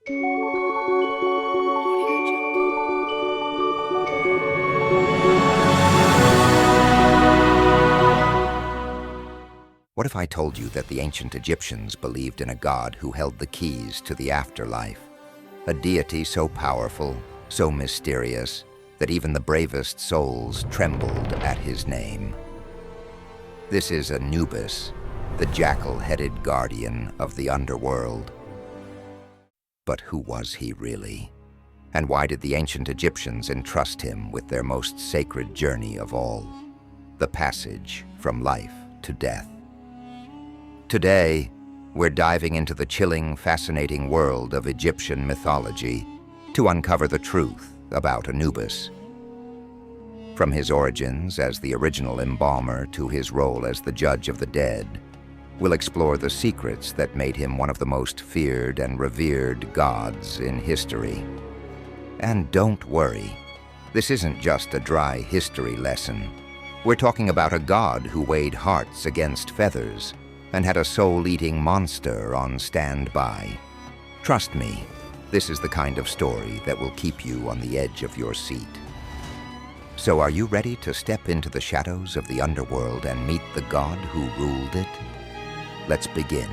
What if I told you that the ancient Egyptians believed in a god who held the keys to the afterlife? A deity so powerful, so mysterious, that even the bravest souls trembled at his name. This is Anubis, the jackal-headed guardian of the underworld. But who was he really? And why did the ancient Egyptians entrust him with their most sacred journey of all, the passage from life to death? Today, we're diving into the chilling, fascinating world of Egyptian mythology to uncover the truth about Anubis. From his origins as the original embalmer to his role as the judge of the dead, we'll explore the secrets that made him one of the most feared and revered gods in history. And don't worry, this isn't just a dry history lesson. We're talking about a god who weighed hearts against feathers and had a soul-eating monster on standby. Trust me, this is the kind of story that will keep you on the edge of your seat. So are you ready to step into the shadows of the underworld and meet the god who ruled it? Let's begin.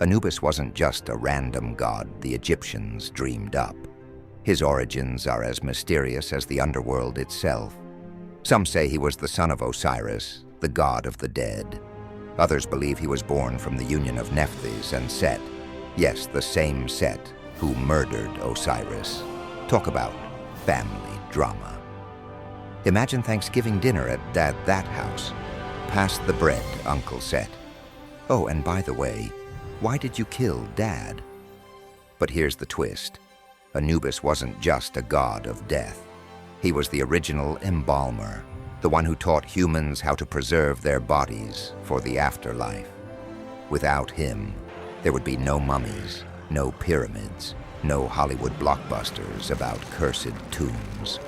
Anubis wasn't just a random god the Egyptians dreamed up. His origins are as mysterious as the underworld itself. Some say he was the son of Osiris, the god of the dead. Others believe he was born from the union of Nephthys and Set. Yes, the same Set who murdered Osiris. Talk about family drama. Imagine Thanksgiving dinner at that house. Pass the bread, Uncle Set. Oh, and by the way, why did you kill Dad? But here's the twist. Anubis wasn't just a god of death. He was the original embalmer, the one who taught humans how to preserve their bodies for the afterlife. Without him, there would be no mummies, no pyramids, no Hollywood blockbusters about cursed tombs.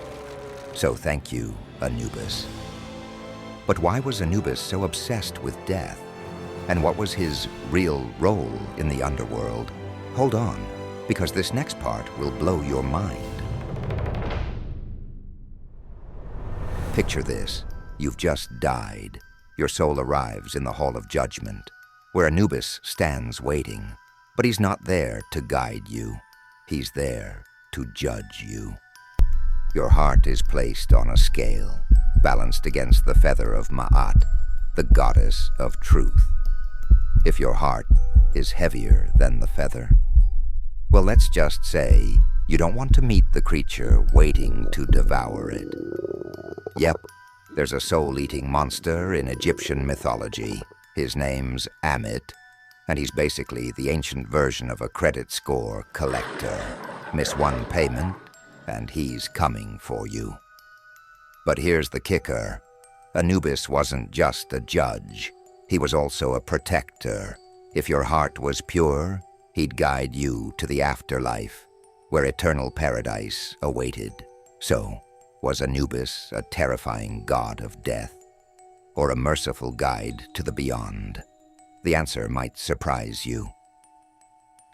So thank you, Anubis. But why was Anubis so obsessed with death? And what was his real role in the underworld? Hold on, because this next part will blow your mind. Picture this. You've just died. Your soul arrives in the Hall of Judgment, where Anubis stands waiting. But he's not there to guide you. He's there to judge you. Your heart is placed on a scale, balanced against the feather of Ma'at, the goddess of truth. If your heart is heavier than the feather, well, let's just say you don't want to meet the creature waiting to devour it. Yep, there's a soul-eating monster in Egyptian mythology. His name's Amit, and he's basically the ancient version of a credit score collector. Miss one payment, and he's coming for you. But here's the kicker. Anubis wasn't just a judge. He was also a protector. If your heart was pure, he'd guide you to the afterlife, where eternal paradise awaited. So, was Anubis a terrifying god of death, or a merciful guide to the beyond? The answer might surprise you.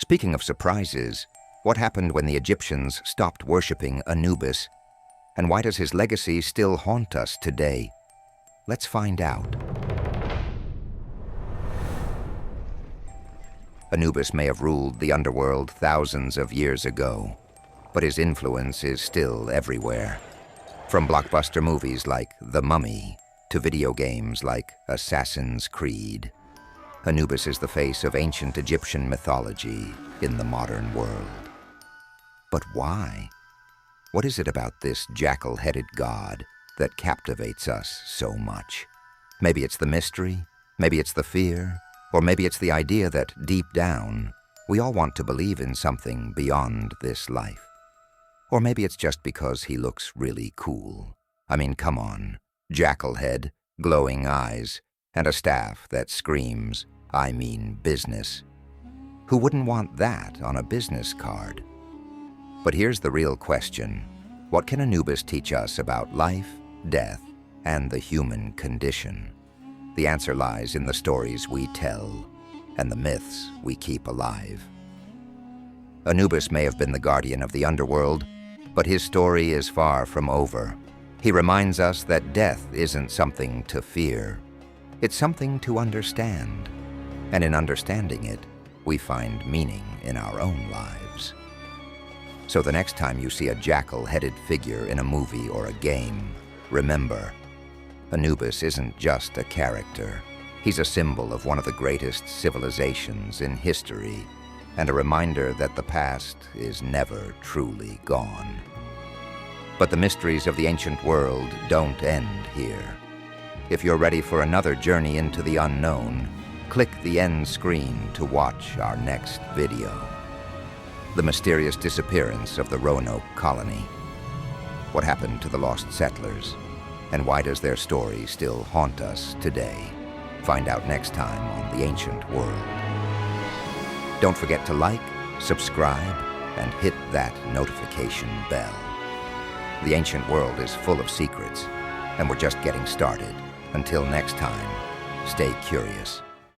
Speaking of surprises, what happened when the Egyptians stopped worshipping Anubis? And why does his legacy still haunt us today? Let's find out. Anubis may have ruled the underworld thousands of years ago, but his influence is still everywhere. From blockbuster movies like The Mummy to video games like Assassin's Creed, Anubis is the face of ancient Egyptian mythology in the modern world. But why? What is it about this jackal-headed god that captivates us so much? Maybe it's the mystery, maybe it's the fear, or maybe it's the idea that deep down, we all want to believe in something beyond this life. Or maybe it's just because he looks really cool. I mean, come on. Jackal head, glowing eyes, and a staff that screams, I mean business. Who wouldn't want that on a business card? But here's the real question. What can Anubis teach us about life, death, and the human condition? The answer lies in the stories we tell and the myths we keep alive. Anubis may have been the guardian of the underworld, but his story is far from over. He reminds us that death isn't something to fear. It's something to understand. And in understanding it, we find meaning in our own lives. So the next time you see a jackal-headed figure in a movie or a game, remember, Anubis isn't just a character. He's a symbol of one of the greatest civilizations in history, and a reminder that the past is never truly gone. But the mysteries of the ancient world don't end here. If you're ready for another journey into the unknown, click the end screen to watch our next video. The mysterious disappearance of the Roanoke colony. What happened to the lost settlers? And why does their story still haunt us today? Find out next time on The Ancient World. Don't forget to like, subscribe, and hit that notification bell. The Ancient World is full of secrets, and we're just getting started. Until next time, stay curious.